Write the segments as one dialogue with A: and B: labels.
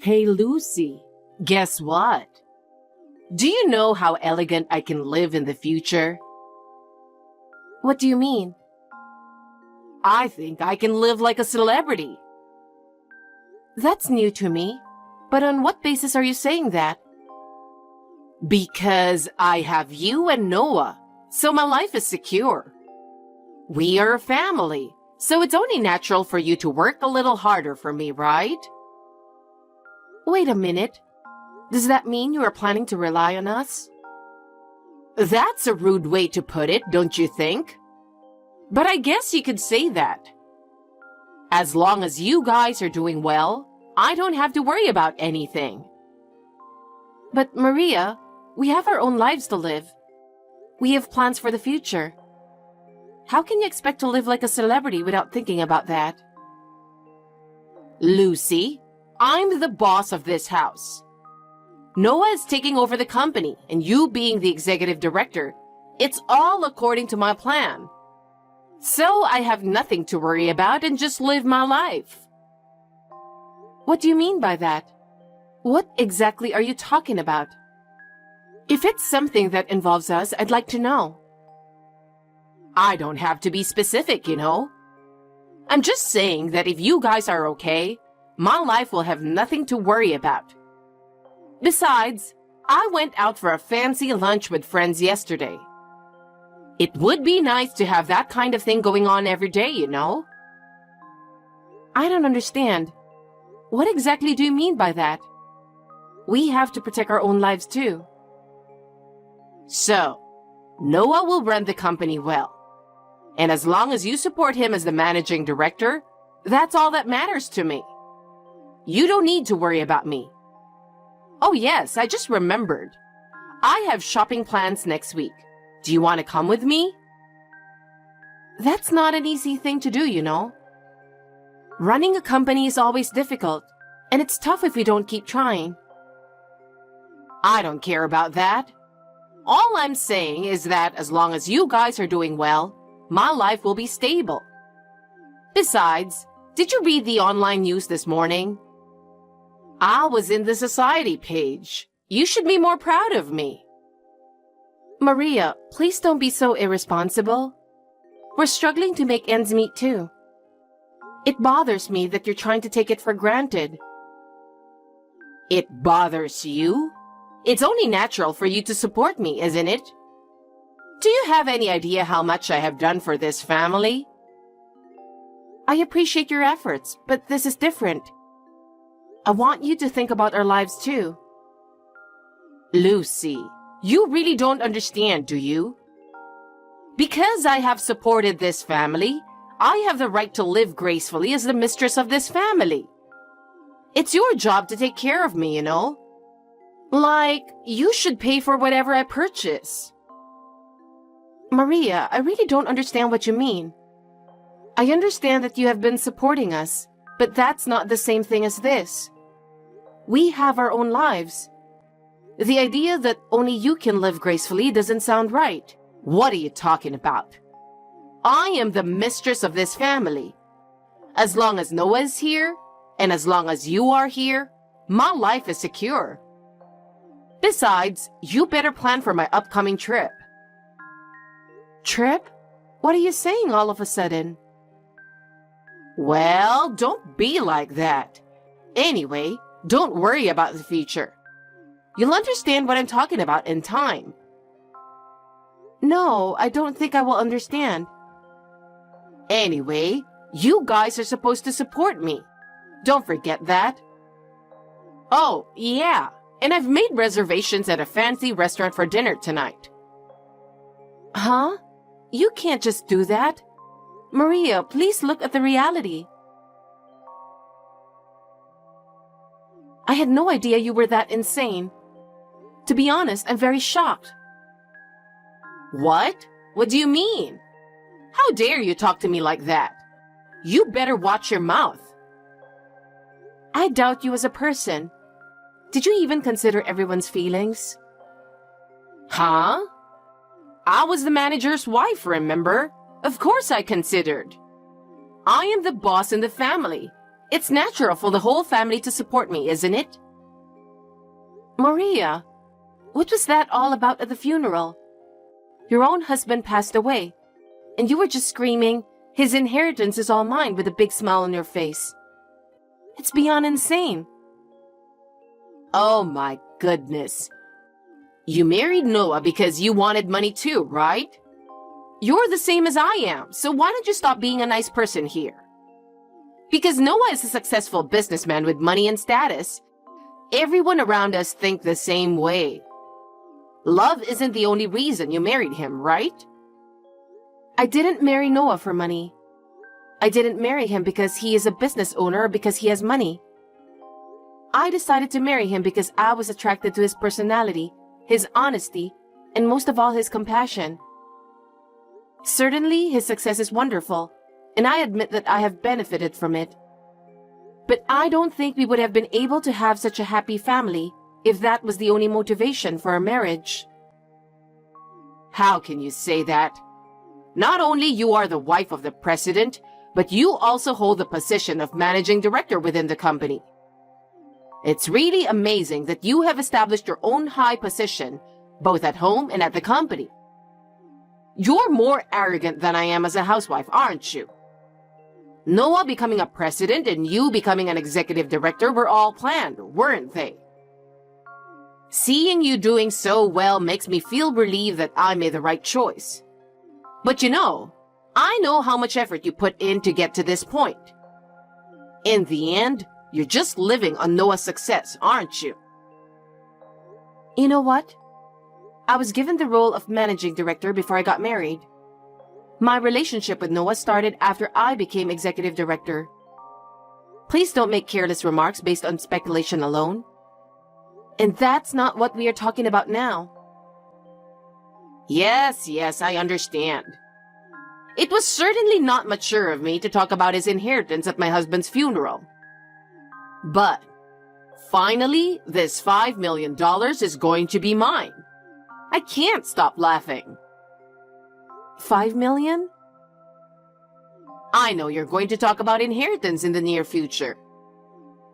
A: Hey Lucy, guess what? Do you know how elegant I can live in the future?
B: What do you mean?
A: I think I can live like a celebrity.
B: That's new to me. But on what basis are you saying that?
A: Because I have you and Noah, so my life is secure. We are a family, so it's only natural for you to work a little harder for me, right?
B: Wait a minute. Does that mean you are planning to rely on us?
A: That's a rude way to put it, don't you think? But I guess you could say that. As long as you guys are doing well, I don't have to worry about anything.
B: But Maria, we have our own lives to live. We have plans for the future. How can you expect to live like a celebrity without thinking about that?
A: Lucy, I'm the boss of this house. Noah is taking over the company, and you being the executive director, it's all according to my plan. So I have nothing to worry about and just live my life.
B: What do you mean by that? What exactly are you talking about? If it's something that involves us, I'd like to know.
A: I don't have to be specific, you know. I'm just saying that if you guys are okay, my life will have nothing to worry about. Besides, I went out for a fancy lunch with friends yesterday. It would be nice to have that kind of thing going on every day, you know?
B: I don't understand. What exactly do you mean by that? We have to protect our own lives too.
A: So, Noah will run the company well. And as long as you support him as the managing director, that's all that matters to me. You don't need to worry about me. Oh yes, I just remembered. I have shopping plans next week. Do you want to come with me?
B: That's not an easy thing to do, you know. Running a company is always difficult, and it's tough if we don't keep trying.
A: I don't care about that. All I'm saying is that as long as you guys are doing well, my life will be stable. Besides, did you read the online news this morning? I was in the society page. You should be more proud of me.
B: Maria, please don't be so irresponsible. We're struggling to make ends meet too. It bothers me that you're trying to take it for granted.
A: It bothers you? It's only natural for you to support me, isn't it? Do you have any idea how much I have done for this family?
B: I appreciate your efforts, but this is different. I want you to think about our lives too.
A: Lucy, you really don't understand, do you? Because I have supported this family, I have the right to live gracefully as the mistress of this family. It's your job to take care of me, you know? Like, you should pay for whatever I purchase.
B: Maria, I really don't understand what you mean. I understand that you have been supporting us, but that's not the same thing as this. We have our own lives. The idea that only you can live gracefully doesn't sound right.
A: What are you talking about? I am the mistress of this family. As long as Noah is here, and as long as you are here, my life is secure. Besides, you better plan for my upcoming trip.
B: Trip? What are you saying all of a sudden?
A: Well, don't be like that. Anyway, don't worry about the future. You'll understand what I'm talking about in time.
B: No, I don't think I will understand.
A: Anyway, you guys are supposed to support me. Don't forget that. Oh, yeah, and I've made reservations at a fancy restaurant for dinner tonight.
B: Huh? You can't just do that. Maria, please look at the reality. I had no idea you were that insane. To be honest, I'm very shocked.
A: What? What do you mean? How dare you talk to me like that? You better watch your mouth.
B: I doubt you as a person. Did you even consider everyone's feelings?
A: Huh? I was the manager's wife, remember? Of course I considered. I am the boss in the family, It's natural for the whole family to support me, isn't it?
B: Maria, what was that all about at the funeral? Your own husband passed away, and you were just screaming, "His inheritance is all mine," with a big smile on your face. It's beyond insane.
A: Oh my goodness. You married Noah because you wanted money too, right? You're the same as I am, so why don't you stop being a nice person here? Because Noah is a successful businessman with money and status, everyone around us think the same way. Love isn't the only reason you married him, right?
B: I didn't marry Noah for money. I didn't marry him because he is a business owner or because he has money. I decided to marry him because I was attracted to his personality, his honesty, and most of all, his compassion. Certainly, his success is wonderful, and I admit that I have benefited from it. But I don't think we would have been able to have such a happy family if that was the only motivation for our marriage.
A: How can you say that? Not only you are the wife of the president, but you also hold the position of managing director within the company. It's really amazing that you have established your own high position, both at home and at the company. You're more arrogant than I am as a housewife, aren't you? Noah becoming a president and you becoming an executive director were all planned, weren't they? Seeing you doing so well makes me feel relieved that I made the right choice. But you know, I know how much effort you put in to get to this point. In the end, you're just living on Noah's success, aren't you?
B: You know what? I was given the role of managing director before I got married. My relationship with Noah started after I became executive director. Please don't make careless remarks based on speculation alone. And that's not what we are talking about now.
A: Yes, I understand. It was certainly not mature of me to talk about his inheritance at my husband's funeral. But, finally, this $5 million is going to be mine. I can't stop laughing.
B: $5 million?
A: I know you're going to talk about inheritance in the near future.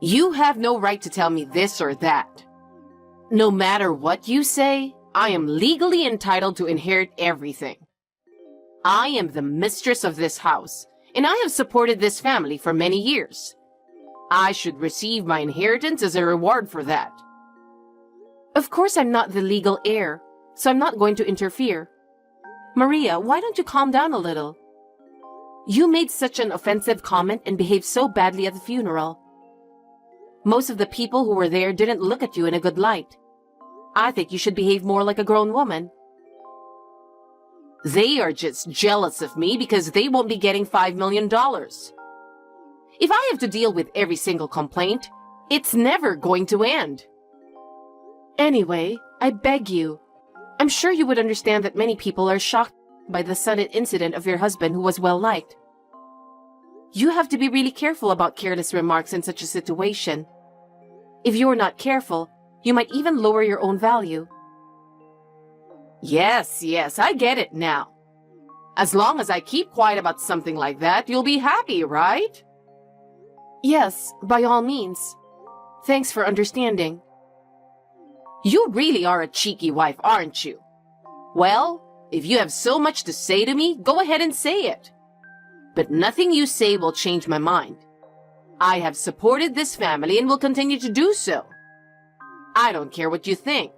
A: You have no right to tell me this or that. No matter what you say, I am legally entitled to inherit everything. I am the mistress of this house, and I have supported this family for many years. I should receive my inheritance as a reward for that.
B: Of course I'm not the legal heir, so I'm not going to interfere. Maria, why don't you calm down a little? You made such an offensive comment and behaved so badly at the funeral. Most of the people who were there didn't look at you in a good light. I think you should behave more like a grown woman.
A: They are just jealous of me because they won't be getting $5 million. If I have to deal with every single complaint, it's never going to end.
B: Anyway, I beg you. I'm sure you would understand that many people are shocked by the sudden incident of your husband who was well-liked. You have to be really careful about careless remarks in such a situation. If you are not careful, you might even lower your own value.
A: Yes, I get it now. As long as I keep quiet about something like that, you'll be happy, right?
B: Yes, by all means. Thanks for understanding.
A: You really are a cheeky wife, aren't you? Well, if you have so much to say to me, go ahead and say it. But nothing you say will change my mind. I have supported this family and will continue to do so. I don't care what you think.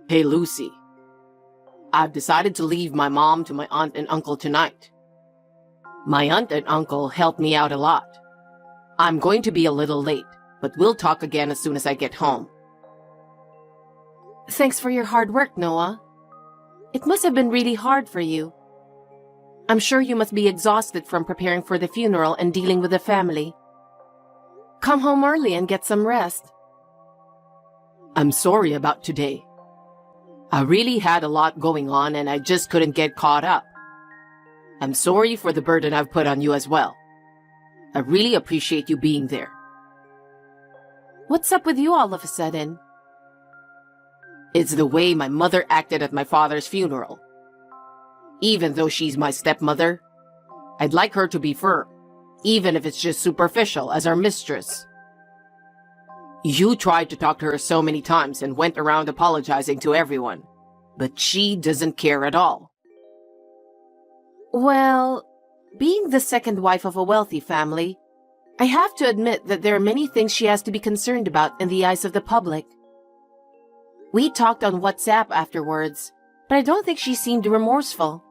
A: Hey, Lucy. I've decided to leave my mom to my aunt and uncle tonight. My aunt and uncle helped me out a lot. I'm going to be a little late, but we'll talk again as soon as I get home.
B: Thanks for your hard work, Noah. It must have been really hard for you. I'm sure you must be exhausted from preparing for the funeral and dealing with the family. Come home early and get some rest.
A: I'm sorry about today. I really had a lot going on and I just couldn't get caught up. I'm sorry for the burden I've put on you as well. I really appreciate you being there.
B: What's up with you all of a sudden?
A: It's the way my mother acted at my father's funeral. Even though she's my stepmother, I'd like her to be firm, even if it's just superficial, as our mistress. You tried to talk to her so many times and went around apologizing to everyone, but she doesn't care at all.
B: Well, being the second wife of a wealthy family, I have to admit that there are many things she has to be concerned about in the eyes of the public. We talked on WhatsApp afterwards, but I don't think she seemed remorseful.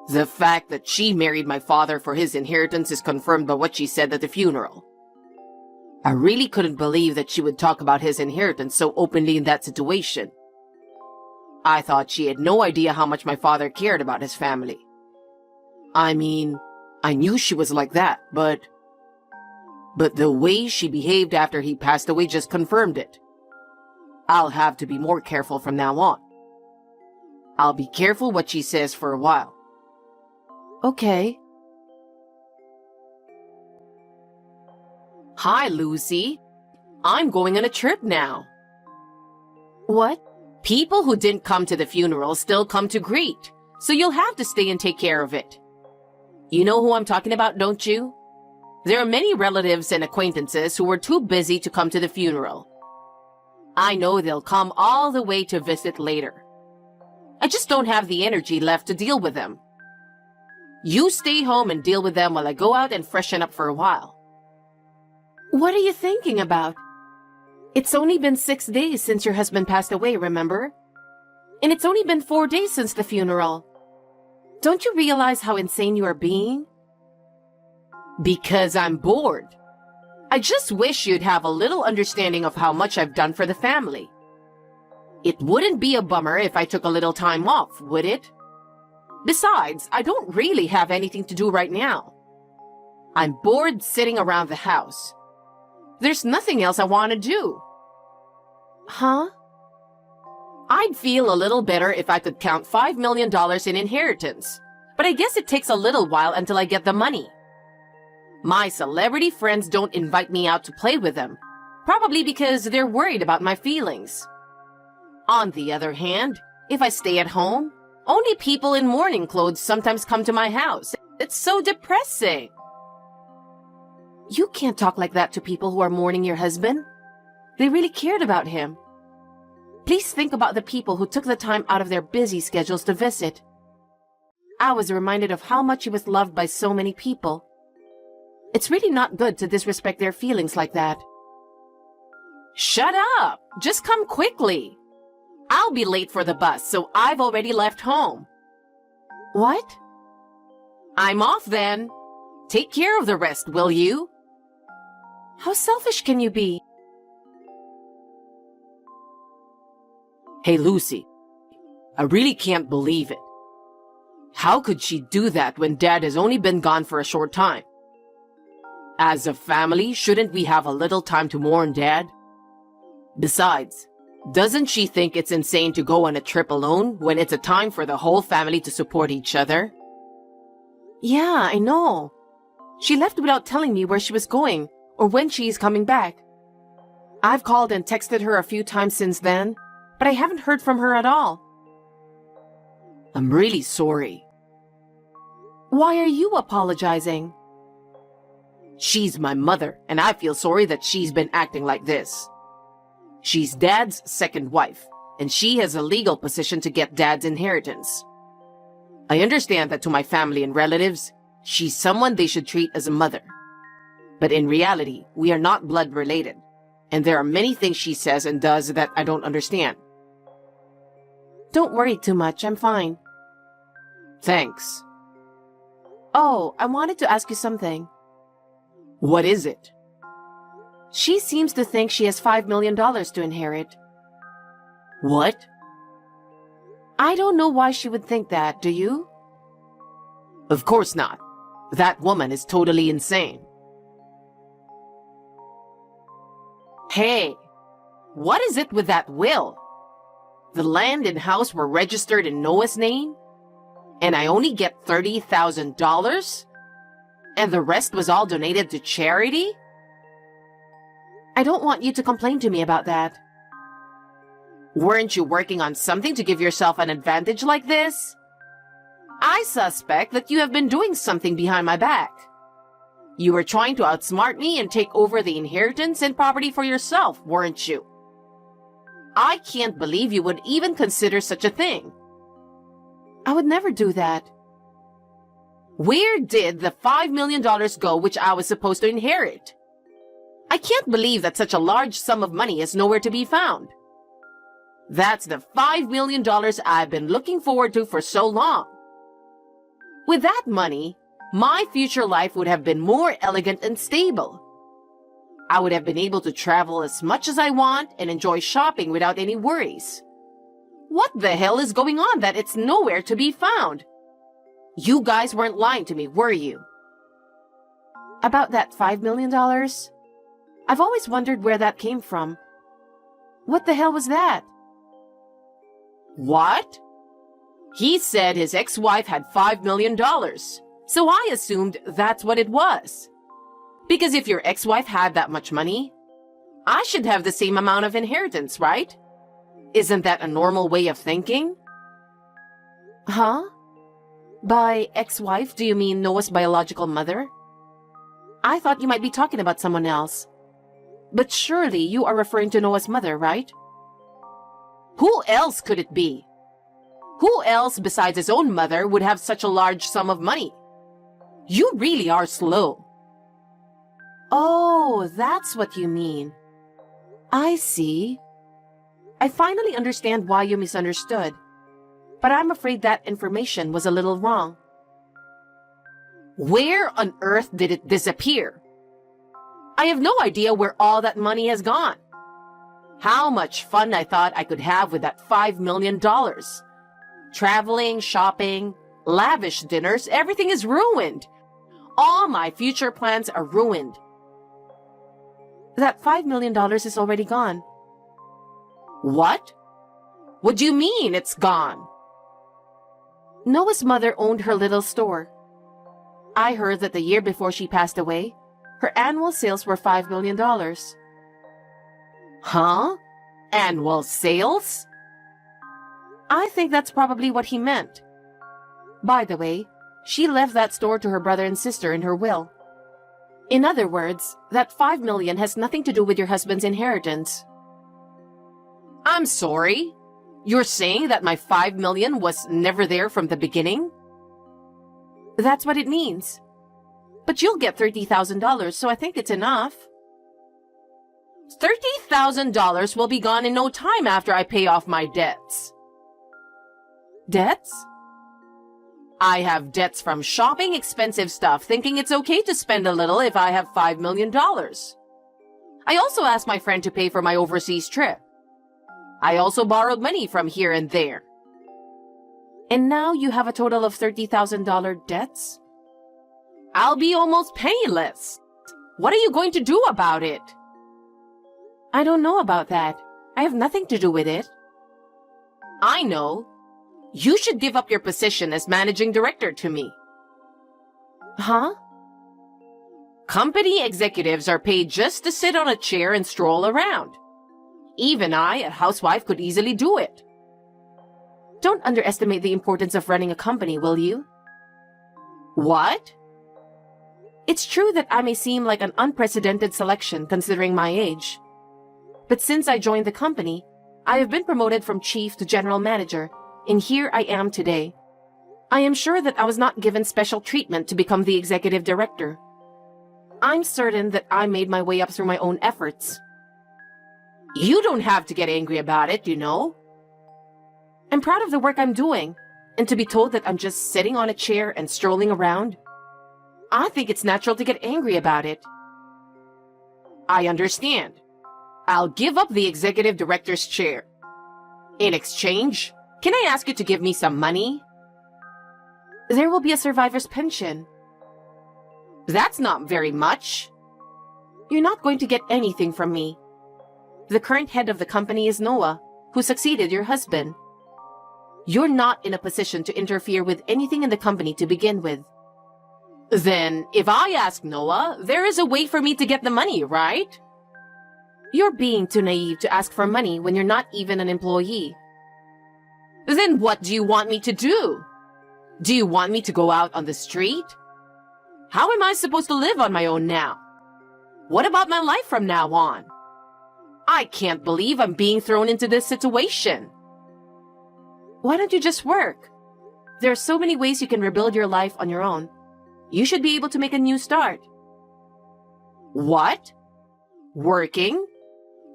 A: The fact that she married my father for his inheritance is confirmed by what she said at the funeral. I really couldn't believe that she would talk about his inheritance so openly in that situation. I thought she had no idea how much my father cared about his family. I mean, I knew she was like that, but the way she behaved after he passed away just confirmed it. I'll have to be more careful from now on. I'll be careful what she says for a while.
B: Okay.
A: Hi, Lucy. I'm going on a trip now.
B: What?
A: People who didn't come to the funeral still come to greet, so you'll have to stay and take care of it. You know who I'm talking about, don't you? There are many relatives and acquaintances who were too busy to come to the funeral. I know they'll come all the way to visit later. I just don't have the energy left to deal with them. You stay home and deal with them while I go out and freshen up for a while.
B: What are you thinking about? It's only been 6 days since your husband passed away, remember? And it's only been 4 days since the funeral. Don't you realize how insane you are being?
A: Because I'm bored. I just wish you'd have a little understanding of how much I've done for the family. It wouldn't be a bummer if I took a little time off, would it? Besides, I don't really have anything to do right now. I'm bored sitting around the house. There's nothing else I want to do.
B: Huh?
A: I'd feel a little better if I could count $5 million in inheritance, but I guess it takes a little while until I get the money. My celebrity friends don't invite me out to play with them, probably because they're worried about my feelings. On the other hand, if I stay at home, only people in mourning clothes sometimes come to my house. It's so depressing.
B: You can't talk like that to people who are mourning your husband. They really cared about him. Please think about the people who took the time out of their busy schedules to visit. I was reminded of how much he was loved by so many people. It's really not good to disrespect their feelings like that.
A: Shut up! Just come quickly. I'll be late for the bus, so I've already left home.
B: What?
A: I'm off then. Take care of the rest, will you?
B: How selfish can you be?
A: Hey, Lucy. I really can't believe it. How could she do that when Dad has only been gone for a short time? As a family, shouldn't we have a little time to mourn Dad? Besides, doesn't she think it's insane to go on a trip alone when it's a time for the whole family to support each other?
B: Yeah, I know. She left without telling me where she was going or when she is coming back. I've called and texted her a few times since then, but I haven't heard from her at all.
A: I'm really sorry.
B: Why are you apologizing?
A: She's my mother, and I feel sorry that she's been acting like this. She's Dad's second wife, and she has a legal position to get Dad's inheritance. I understand that to my family and relatives, she's someone they should treat as a mother. But in reality, we are not blood related, and there are many things she says and does that I don't understand.
B: Don't worry too much, I'm fine.
A: Thanks.
B: Oh, I wanted to ask you something.
A: What is it?
B: She seems to think she has $5 million to inherit.
A: What?
B: I don't know why she would think that, do you?
A: Of course not. That woman is totally insane. Hey, what is it with that will? The land and house were registered in Noah's name, and I only get $30,000? And the rest was all donated to charity?
B: I don't want you to complain to me about that.
A: Weren't you working on something to give yourself an advantage like this? I suspect that you have been doing something behind my back. You were trying to outsmart me and take over the inheritance and property for yourself, weren't you? I can't believe you would even consider such a thing.
B: I would never do that.
A: Where did the $5 million go which I was supposed to inherit? I can't believe that such a large sum of money is nowhere to be found. That's the $5 million I've been looking forward to for so long. With that money, my future life would have been more elegant and stable. I would have been able to travel as much as I want and enjoy shopping without any worries. What the hell is going on that it's nowhere to be found? You guys weren't lying to me, were you?
B: About that $5 million? I've always wondered where that came from. What the hell was that?
A: What? He said his ex-wife had $5 million, so I assumed that's what it was. Because if your ex-wife had that much money, I should have the same amount of inheritance, right? Isn't that a normal way of thinking?
B: Huh? By ex-wife, do you mean Noah's biological mother? I thought you might be talking about someone else. But surely you are referring to Noah's mother, right?
A: Who else could it be? Who else besides his own mother would have such a large sum of money? You really are slow.
B: Oh, that's what you mean. I see. I finally understand why you misunderstood. But I'm afraid that information was a little wrong.
A: Where on earth did it disappear? I have no idea where all that money has gone. How much fun I thought I could have with that $5 million. Traveling, shopping, lavish dinners, everything is ruined. All my future plans are ruined.
B: That $5 million is already gone.
A: What? What do you mean it's gone?
B: Noah's mother owned her little store. I heard that the year before she passed away, her annual sales were $5 million.
A: Huh? Annual sales?
B: I think that's probably what he meant. By the way, she left that store to her brother and sister in her will. In other words, that $5 million has nothing to do with your husband's inheritance.
A: I'm sorry? You're saying that my $5 million was never there from the beginning?
B: That's what it means. But you'll get $30,000, so I think it's enough.
A: $30,000 will be gone in no time after I pay off my debts.
B: Debts?
A: I have debts from shopping expensive stuff, thinking it's okay to spend a little if I have $5 million. I also asked my friend to pay for my overseas trip. I also borrowed money from here and there.
B: And now you have a total of $30,000 debts?
A: I'll be almost penniless. What are you going to do about it?
B: I don't know about that. I have nothing to do with it.
A: I know. You should give up your position as managing director to me.
B: Huh?
A: Company executives are paid just to sit on a chair and stroll around. Even I, a housewife, could easily do it.
B: Don't underestimate the importance of running a company, will you?
A: What?
B: It's true that I may seem like an unprecedented selection considering my age. But since I joined the company, I have been promoted from chief to general manager, and here I am today. I am sure that I was not given special treatment to become the executive director. I'm certain that I made my way up through my own efforts.
A: You don't have to get angry about it, you know.
B: I'm proud of the work I'm doing, and to be told that I'm just sitting on a chair and strolling around, I think it's natural to get angry about it.
A: I understand. I'll give up the executive director's chair. In exchange, can I ask you to give me some money?
B: There will be a survivor's pension.
A: That's not very much.
B: You're not going to get anything from me. The current head of the company is Noah, who succeeded your husband. You're not in a position to interfere with anything in the company to begin with.
A: Then, if I ask Noah, there is a way for me to get the money, right?
B: You're being too naive to ask for money when you're not even an employee.
A: Then what do you want me to do? Do you want me to go out on the street? How am I supposed to live on my own now? What about my life from now on? I can't believe I'm being thrown into this situation.
B: Why don't you just work? There are so many ways you can rebuild your life on your own. You should be able to make a new start.
A: What? Working?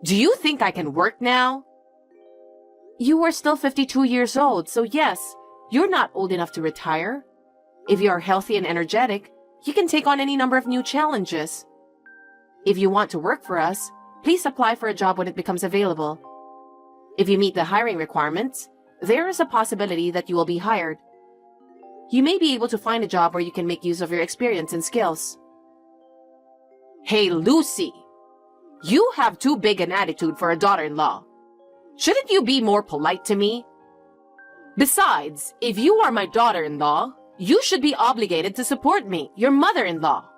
A: Do you think I can work now?
B: You are still 52 years old, so yes, you're not old enough to retire. If you are healthy and energetic, you can take on any number of new challenges. If you want to work for us, please apply for a job when it becomes available. If you meet the hiring requirements, there is a possibility that you will be hired. You may be able to find a job where you can make use of your experience and skills.
A: Hey, Lucy, you have too big an attitude for a daughter-in-law. Shouldn't you be more polite to me? Besides, if you are my daughter-in-law, you should be obligated to support me, your mother-in-law.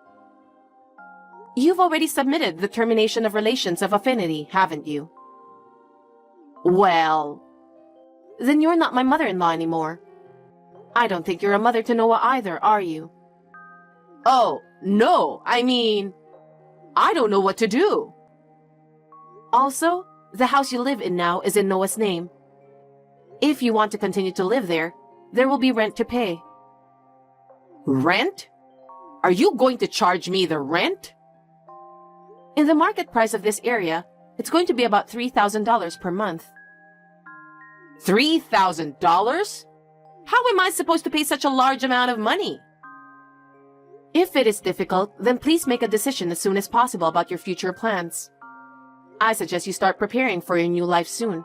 B: You've already submitted the termination of relations of affinity, haven't you?
A: Well,
B: then you're not my mother-in-law anymore. I don't think you're a mother to Noah either, are you?
A: Oh, no, I don't know what to do.
B: Also, the house you live in now is in Noah's name. If you want to continue to live there, there will be rent to pay.
A: Rent? Are you going to charge me the rent?
B: In the market price of this area, it's going to be about $3,000 per month.
A: $3,000? How am I supposed to pay such a large amount of money?
B: If it is difficult, then please make a decision as soon as possible about your future plans. I suggest you start preparing for your new life soon.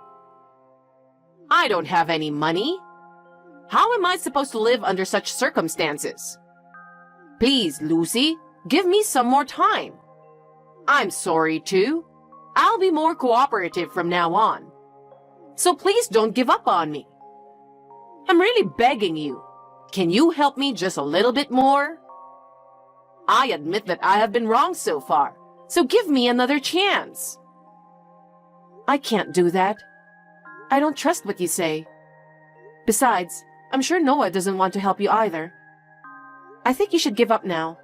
A: I don't have any money. How am I supposed to live under such circumstances? Please, Lucy, give me some more time. I'm sorry too. I'll be more cooperative from now on. So please don't give up on me. I'm really begging you. Can you help me just a little bit more? I admit that I have been wrong so far, so give me another chance.
B: I can't do that. I don't trust what you say. Besides, I'm sure Noah doesn't want to help you either. I think you should give up now.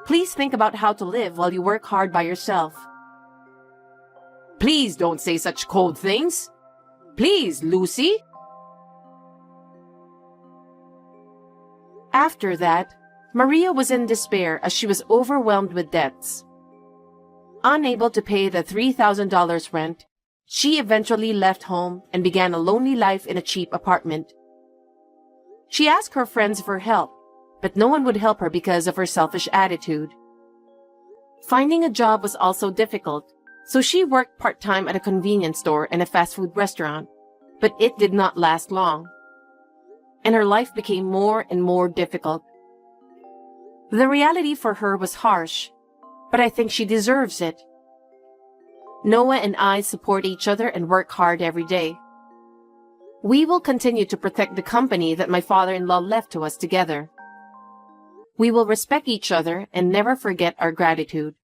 B: Please think about how to live while you work hard by yourself.
A: Please don't say such cold things. Please, Lucy.
B: After that, Maria was in despair as she was overwhelmed with debts. Unable to pay the $3,000 rent, she eventually left home and began a lonely life in a cheap apartment. She asked her friends for help, but no one would help her because of her selfish attitude. Finding a job was also difficult, so she worked part-time at a convenience store and a fast food restaurant, but it did not last long, and her life became more and more difficult. The reality for her was harsh, but I think she deserves it. Noah and I support each other and work hard every day. We will continue to protect the company that my father-in-law left to us together. We will respect each other and never forget our gratitude.